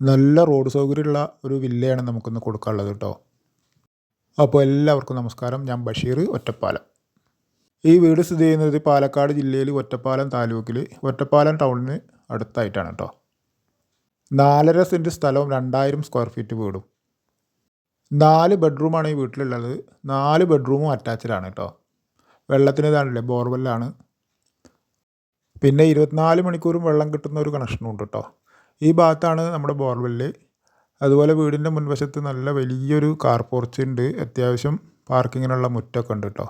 നല്ല റോഡ് സൗകര്യമുള്ള ഒരു വില്ലയാണ് നമുക്കിന്ന് കൊടുക്കാനുള്ളത് കേട്ടോ. അപ്പോൾ എല്ലാവർക്കും നമസ്കാരം. ഞാൻ ബഷീർ, ഒറ്റപ്പാലം. ഈ വീട് സ്ഥിതി ചെയ്യുന്നത് പാലക്കാട് ജില്ലയിൽ ഒറ്റപ്പാലം താലൂക്കിൽ ഒറ്റപ്പാലം ടൗണിന് അടുത്തായിട്ടാണ് കേട്ടോ. 4.5 സെൻറ്റ് സ്ഥലവും 2000 സ്ക്വയർ ഫീറ്റ് വീടും. 4 ബെഡ്റൂമാണ് ഈ വീട്ടിലുള്ളത്. 4 ബെഡ്റൂമും അറ്റാച്ച്ഡാണ് കേട്ടോ. വെള്ളത്തിന് ഇതാണല്ലേ, ബോർവെല്ലാണ്. പിന്നെ 24 മണിക്കൂറും വെള്ളം കിട്ടുന്ന ഒരു കണക്ഷനും ഉണ്ട് കേട്ടോ. ഈ ഭാഗത്താണ് നമ്മുടെ ബോർവെല്ല്. അതുപോലെ വീടിൻ്റെ മുൻവശത്ത് നല്ല വലിയൊരു കാർ പോർച്ച് ഉണ്ട്. അത്യാവശ്യം പാർക്കിങ്ങിനുള്ള മുറ്റമൊക്കെ ഉണ്ട് കേട്ടോ.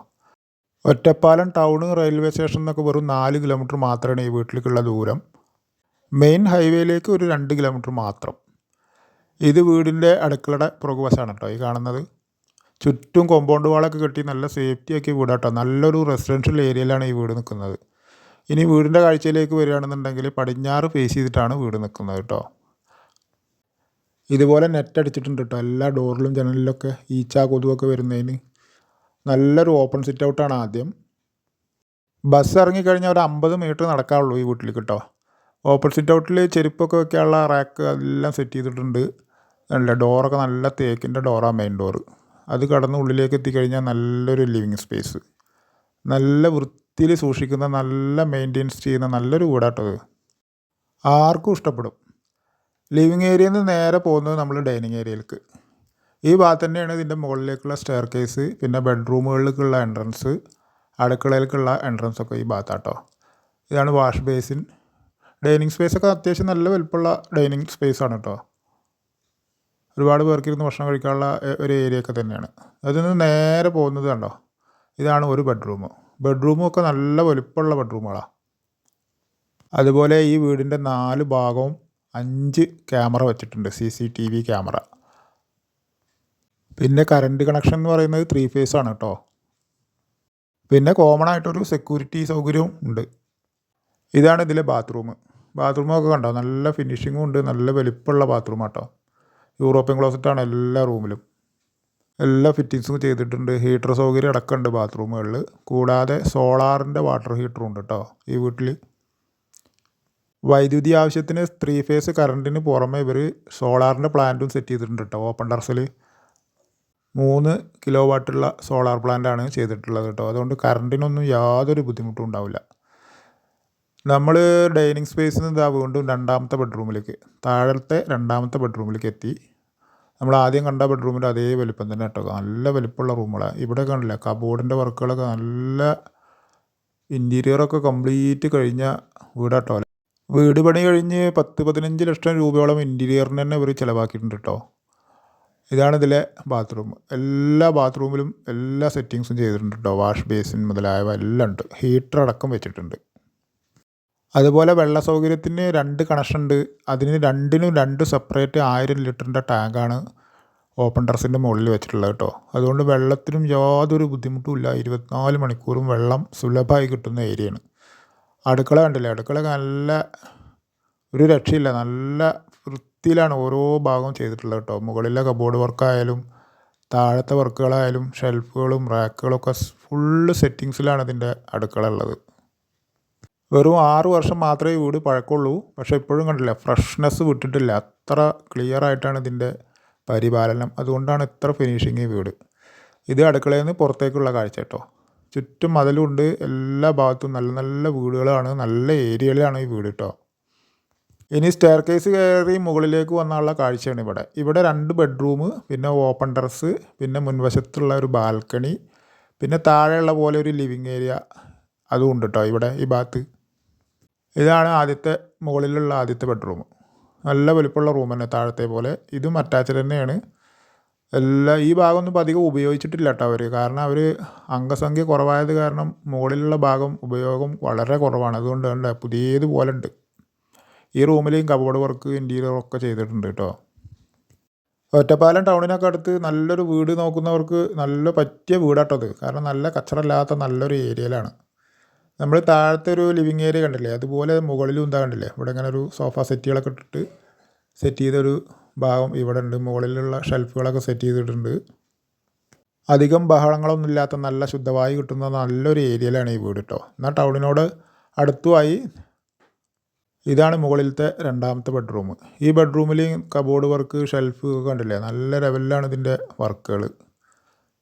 ഒറ്റപ്പാലം ടൗണ് റെയിൽവേ സ്റ്റേഷൻ എന്നൊക്കെ വെറും 4 കിലോമീറ്റർ മാത്രമാണ് ഈ വീട്ടിലേക്കുള്ള ദൂരം. മെയിൻ ഹൈവേയിലേക്ക് ഒരു 2 കിലോമീറ്റർ മാത്രം. ഇത് വീടിൻ്റെ അടുക്കളയുടെ പുറകുവശമാണ് കേട്ടോ ഈ കാണുന്നത്. ചുറ്റും കോമ്പൗണ്ട് വാളൊക്കെ കെട്ടി നല്ല സേഫ്റ്റി ആക്കിയ വീടാട്ടോ. നല്ലൊരു റെസിഡൻഷ്യൽ ഏരിയയിലാണ് ഈ വീട് നിൽക്കുന്നത്. ഇനി വീടിൻ്റെ കാഴ്ചയിലേക്ക് വരികയാണെന്നുണ്ടെങ്കിൽ പടിഞ്ഞാറ് ഫേസ് ചെയ്തിട്ടാണ് വീട് നിൽക്കുന്നത് കേട്ടോ. ഇതുപോലെ നെറ്റ് അടിച്ചിട്ടുണ്ട് കേട്ടോ എല്ലാ ഡോറിലും ജനലിലൊക്കെ, ഈച്ച കൊതുവൊക്കെ വരുന്നതിന്. നല്ലൊരു ഓപ്പൺ സിറ്റ് ഔട്ടാണ് ആദ്യം. ബസ് ഇറങ്ങിക്കഴിഞ്ഞാൽ ഒരു 50 മീറ്റർ നടക്കാവുള്ളൂ ഈ വീട്ടിലേക്ക് കേട്ടോ. ഓപ്പൺ സിറ്റ് ഔട്ടിൽ ചെരുപ്പൊക്കെ വയ്ക്കാനുള്ള റാക്ക് എല്ലാം സെറ്റ് ചെയ്തിട്ടുണ്ട്. നല്ല ഡോറൊക്കെ നല്ല തേക്കിൻ്റെ ഡോറാണ് മെയിൻ ഡോറ്. അത് കടന്ന് ഉള്ളിലേക്ക് എത്തിക്കഴിഞ്ഞാൽ നല്ലൊരു ലിവിങ് സ്പേസ്. നല്ല വൃത്തിയിൽ സൂക്ഷിക്കുന്ന, നല്ല മെയിൻറ്റെയിൻസ് ചെയ്യുന്ന നല്ലൊരു വീടാട്ടത്. ആർക്കും ഇഷ്ടപ്പെടും. ലിവിങ് ഏരിയയിൽ നിന്ന് നേരെ പോകുന്നത് നമ്മൾ ഡൈനിങ് ഏരിയയിലേക്ക്. ഈ ഭാഗത്ത് തന്നെയാണ് ഇതിൻ്റെ മുകളിലേക്കുള്ള സ്റ്റെയർ കേസ്. പിന്നെ ബെഡ്റൂമുകളിലേക്കുള്ള എൻട്രൻസ്, അടുക്കളയിലേക്കുള്ള എൻട്രൻസ് ഒക്കെ ഈ ഭാഗത്താട്ടോ. ഇതാണ് വാഷ് ബേസിൻ. ഡൈനിങ് സ്പേസൊക്കെ അത്യാവശ്യം നല്ല വലുപ്പമുള്ള ഡൈനിങ് സ്പേസാണ് കേട്ടോ. ഒരുപാട് പേർക്കിരുന്ന് ഭക്ഷണം കഴിക്കാനുള്ള ഒരു ഏരിയ ഒക്കെ തന്നെയാണ്. അതിൽ നിന്ന് നേരെ പോകുന്നത് കണ്ടോ, ഇതാണ് ഒരു ബെഡ്റൂമും ഒക്കെ നല്ല വലുപ്പമുള്ള ബെഡ്റൂമുകളാണ്. അതുപോലെ ഈ വീടിൻ്റെ 4 ഭാഗവും 5 ക്യാമറ വെച്ചിട്ടുണ്ട്, CCTV ക്യാമറ. പിന്നെ കറണ്ട് കണക്ഷൻ എന്ന് പറയുന്നത് 3 ഫേസ് ആണ് കേട്ടോ. പിന്നെ കോമൺ ആയിട്ടൊരു സെക്യൂരിറ്റി സൗകര്യവും ഉണ്ട്. ഇതാണ് ഇതിലെ ബാത്റൂമൊക്കെ കണ്ടോ, നല്ല ഫിനിഷിങ്ങും ഉണ്ട്. നല്ല വലിപ്പമുള്ള ബാത്റൂം കേട്ടോ. യൂറോപ്യൻ ക്ലോസറ്റാണ് എല്ലാ റൂമിലും. എല്ലാ ഫിറ്റിങ്സും ചെയ്തിട്ടുണ്ട്. ഹീറ്റർ സൗകര്യം അടക്കമുണ്ട് ബാത്റൂമുകളിൽ. കൂടാതെ സോളാറിൻ്റെ വാട്ടർ ഹീറ്ററും ഉണ്ട് കേട്ടോ ഈ വീട്ടിൽ. വൈദ്യുതി ആവശ്യത്തിന് 3 ഫേസ് കറണ്ടിന് പുറമെ ഇവർ സോളാറിൻ്റെ പ്ലാന്റും സെറ്റ് ചെയ്തിട്ടുണ്ട് കേട്ടോ. ഓപ്പൺ ടെറസിൽ 3 കിലോ വാട്ടുള്ള സോളാർ പ്ലാന്റാണ് ചെയ്തിട്ടുള്ളത് കേട്ടോ. അതുകൊണ്ട് കറണ്ടിനൊന്നും യാതൊരു ബുദ്ധിമുട്ടും ഉണ്ടാവില്ല. നമ്മൾ ഡൈനിങ് സ്പേസിൽ നിന്ന് ഇതാ വീണ്ടും 2ാമത്തെ ബെഡ്റൂമിലേക്ക്, താഴത്തെ 2ാമത്തെ ബെഡ്റൂമിലേക്ക് എത്തി. നമ്മൾ ആദ്യം കണ്ട ബെഡ്റൂമിൻ്റെ അതേ വലിപ്പം തന്നെ കേട്ടോ. നല്ല വലിപ്പമുള്ള റൂമുകളാണ്. ഇവിടെ കണ്ടില്ല, കബോർഡിൻ്റെ വർക്കുകളൊക്കെ നല്ല, ഇൻറ്റീരിയറൊക്കെ കംപ്ലീറ്റ് കഴിഞ്ഞ വീടാട്ടോ. വീട് പണി കഴിഞ്ഞ് 10-15 ലക്ഷം രൂപയോളം ഇൻറ്റീരിയറിന് തന്നെ ഇവർ ചിലവാക്കിയിട്ടുണ്ട് കേട്ടോ. ഇതാണ് ഇതിലെ ബാത്റൂം. എല്ലാ ബാത്റൂമിലും എല്ലാ സെറ്റിങ്സും ചെയ്തിട്ടുണ്ട് കേട്ടോ. വാഷ് ബേസിൻ മുതലായവ എല്ലാം ഉണ്ട്. ഹീറ്റർ അടക്കം വെച്ചിട്ടുണ്ട്. അതുപോലെ വെള്ള സൗകര്യത്തിന് 2 കണക്ഷൻ ഉണ്ട്. അതിന് രണ്ടിനും 2 സെപ്പറേറ്റ് 1000 ലിറ്ററിൻ്റെ ടാങ്കാണ് ഓപ്പൺ ടെറസിൻ്റെ മുകളിൽ വെച്ചിട്ടുള്ളത് കേട്ടോ. അതുകൊണ്ട് വെള്ളത്തിനും യാതൊരു ബുദ്ധിമുട്ടുമില്ല. 24 മണിക്കൂറും വെള്ളം സുലഭമായി കിട്ടുന്ന ഏരിയയാണ്. അടുക്കള കണ്ടില്ലേ, അടുക്കള നല്ല ഒരു രക്ഷയില്ല. നല്ല വൃത്തിയിലാണ് ഓരോ ഭാഗവും ചെയ്തിട്ടുള്ളത് കേട്ടോ. മുകളിലെ കബോർഡ് വർക്കായാലും താഴത്തെ വർക്കുകളായാലും ഷെൽഫുകളും റാക്കുകളൊക്കെ ഫുള്ള് സെറ്റിങ്സിലാണ് ഇതിൻ്റെ അടുക്കള ഉള്ളത്. വെറും 6 വർഷം മാത്രമേ ഈ വീട് പഴക്കമുള്ളൂ. പക്ഷേ ഇപ്പോഴും കണ്ടില്ല, ഫ്രഷ്നെസ് വിട്ടിട്ടില്ല. അത്ര ക്ലിയർ ആയിട്ടാണ് ഇതിൻ്റെ പരിപാലനം. അതുകൊണ്ടാണ് ഇത്ര ഫിനിഷിങ് ഈ വീട്. ഇത് അടുക്കളയിൽ നിന്ന് പുറത്തേക്കുള്ള കാഴ്ച കേട്ടോ. ചുറ്റും മതിലുണ്ട്. എല്ലാ ഭാഗത്തും നല്ല നല്ല വീടുകളാണ്, നല്ല ഏരിയയിലാണ് ഈ വീട് കേട്ടോ. ഇനി സ്റ്റെയർ കേസ് കയറി മുകളിലേക്ക് വന്നുള്ള കാഴ്ചയാണ് ഇവിടെ. ഇവിടെ 2 ബെഡ്റൂം, പിന്നെ ഓപ്പൺ ടെറസ്, പിന്നെ മുൻവശത്തുള്ള ഒരു ബാൽക്കണി, പിന്നെ താഴെയുള്ള പോലെ ഒരു ലിവിങ് ഏരിയ അതും ഉണ്ട് കേട്ടോ ഇവിടെ ഈ ഭാഗത്ത്. ഇതാണ് മുകളിലുള്ള ആദ്യത്തെ ബെഡ്റൂം. നല്ല വലിപ്പമുള്ള റൂം തന്നെ, താഴത്തെ പോലെ. ഇതും അറ്റാച്ച്ഡ് തന്നെയാണ്. ഈ ഭാഗമൊന്നും ഇപ്പോൾ അധികം ഉപയോഗിച്ചിട്ടില്ല കേട്ടോ അവർ. കാരണം അവർ അംഗസംഖ്യ കുറവായത് കാരണം മുകളിലുള്ള ഭാഗം ഉപയോഗം വളരെ കുറവാണ്. അതുകൊണ്ട് കണ്ട പുതിയതുപോലെ ഉണ്ട്. ഈ റൂമിലെയും കബോർഡ് വർക്ക്, ഇൻറ്റീരിയറൊക്കെ ചെയ്തിട്ടുണ്ട് കേട്ടോ. ഒറ്റപ്പാലം ടൗണിനൊക്കെ അടുത്ത് നല്ലൊരു വീട് നോക്കുന്നവർക്ക് നല്ല പറ്റിയ വീടാട്ടത്. കാരണം നല്ല കച്ചറല്ലാത്ത നല്ലൊരു ഏരിയയിലാണ്. നമ്മൾ താഴത്തെ ഒരു ലിവിങ് ഏരിയ കണ്ടില്ലേ, അതുപോലെ മുകളിലും എന്താ കണ്ടില്ലേ, ഇവിടെ ഇങ്ങനെ ഒരു സോഫ സെറ്റുകളൊക്കെ ഇട്ടിട്ട് സെറ്റ് ചെയ്തൊരു ഭാഗം ഇവിടെ ഉണ്ട്. മുകളിലുള്ള ഷെൽഫുകളൊക്കെ സെറ്റ് ചെയ്തിട്ടുണ്ട്. അധികം ബഹളങ്ങളൊന്നും ഇല്ലാത്ത നല്ല ശുദ്ധവായു കിട്ടുന്ന നല്ലൊരു ഏരിയയിലാണ് ഈ വീട് കേട്ടോ. എന്നാൽ ടൗണിനോട് അടുത്തുമായി. ഇതാണ് മുകളിലത്തെ രണ്ടാമത്തെ ബെഡ്റൂം. ഈ ബെഡ്റൂമിൽ കബോർഡ് വർക്ക്, ഷെൽഫ് ഒക്കെ കണ്ടില്ലേ, നല്ല ലെവലിലാണ് ഇതിൻ്റെ വർക്കുകൾ.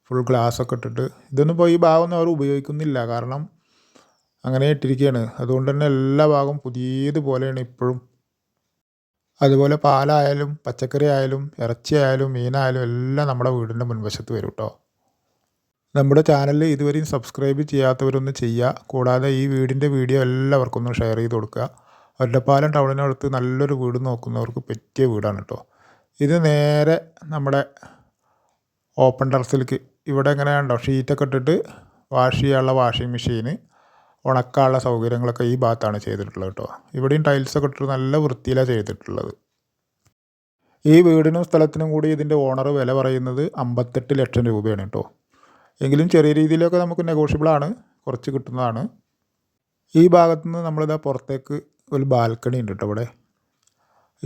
ഫുൾ ഗ്ലാസ്സൊക്കെ ഇട്ടിട്ട്. ഇതൊന്നും ഇപ്പോൾ ഈ ഭാഗമൊന്നും അവർ ഉപയോഗിക്കുന്നില്ല, കാരണം അങ്ങനെ ഇട്ടിരിക്കുകയാണ്. അതുകൊണ്ട് തന്നെ എല്ലാ ഭാഗവും പുതിയതുപോലെയാണ് ഇപ്പോഴും. അതുപോലെ പാലായാലും പച്ചക്കറി ആയാലും ഇറച്ചി ആയാലും മീനായാലും എല്ലാം നമ്മുടെ വീടിൻ്റെ മുൻവശത്ത് വരും കേട്ടോ. നമ്മുടെ ചാനൽ ഇതുവരെയും സബ്സ്ക്രൈബ് ചെയ്യാത്തവരൊന്ന് ചെയ്യുക. കൂടാതെ ഈ വീടിൻ്റെ വീഡിയോ എല്ലാവർക്കും ഒന്ന് ഷെയർ ചെയ്ത് കൊടുക്കുക. ഒറ്റപ്പാലം ടൗണിനടുത്ത് നല്ലൊരു വീട് നോക്കുന്നവർക്ക് പറ്റിയ വീടാണ് കേട്ടോ. ഇത് നേരെ നമ്മുടെ ഓപ്പൺ ടെറസിലേക്ക്. ഇവിടെ എങ്ങനെയാണോ ഷീറ്റൊക്കെ ഇട്ടിട്ട് വാഷ് ചെയ്യാനുള്ള വാഷിംഗ് മെഷീന്, ഉണക്കാനുള്ള സൗകര്യങ്ങളൊക്കെ ഈ ഭാഗത്താണ് ചെയ്തിട്ടുള്ളത് കേട്ടോ. ഇവിടെയും ടൈൽസൊക്കെ ഇട്ടിട്ട് നല്ല വൃത്തിയിലാണ് ചെയ്തിട്ടുള്ളത്. ഈ വീടിനും സ്ഥലത്തിനും കൂടി ഇതിൻ്റെ ഓണർ വില പറയുന്നത് 58 ലക്ഷം രൂപയാണ് കേട്ടോ. എങ്കിലും ചെറിയ രീതിയിലൊക്കെ നമുക്ക് നെഗോഷ്യബിളാണ്, കുറച്ച് കിട്ടുന്നതാണ്. ഈ ഭാഗത്തുനിന്ന് നമ്മളിതാ പുറത്തേക്ക് ഒരു ബാൽക്കണി ഉണ്ട് കേട്ടോ. ഇവിടെ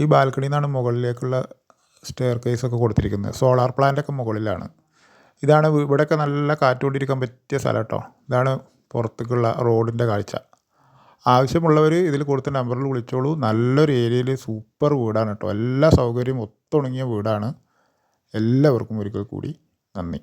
ഈ ബാൽക്കണിയിൽ നിന്നാണ് മുകളിലേക്കുള്ള സ്റ്റെയർ കേസൊക്കെ കൊടുത്തിരിക്കുന്നത്. സോളാർ പ്ലാന്റൊക്കെ മുകളിലാണ്. ഇതാണ് ഇവിടെയൊക്കെ നല്ല കാറ്റുകൊണ്ടിരിക്കാൻ പറ്റിയ സ്ഥലം കേട്ടോ. ഇതാണ് പുറത്തേക്കുള്ള റോഡിൻ്റെ കാഴ്ച. ആവശ്യമുള്ളവർ ഇതിൽ കൊടുത്ത നമ്പറിൽ വിളിച്ചോളൂ. നല്ലൊരു ഏരിയയിൽ സൂപ്പർ വീടാണ് കേട്ടോ. എല്ലാ സൗകര്യവും ഒത്തുണങ്ങിയ വീടാണ്. എല്ലാവർക്കും ഒരിക്കൽ കൂടി നന്ദി.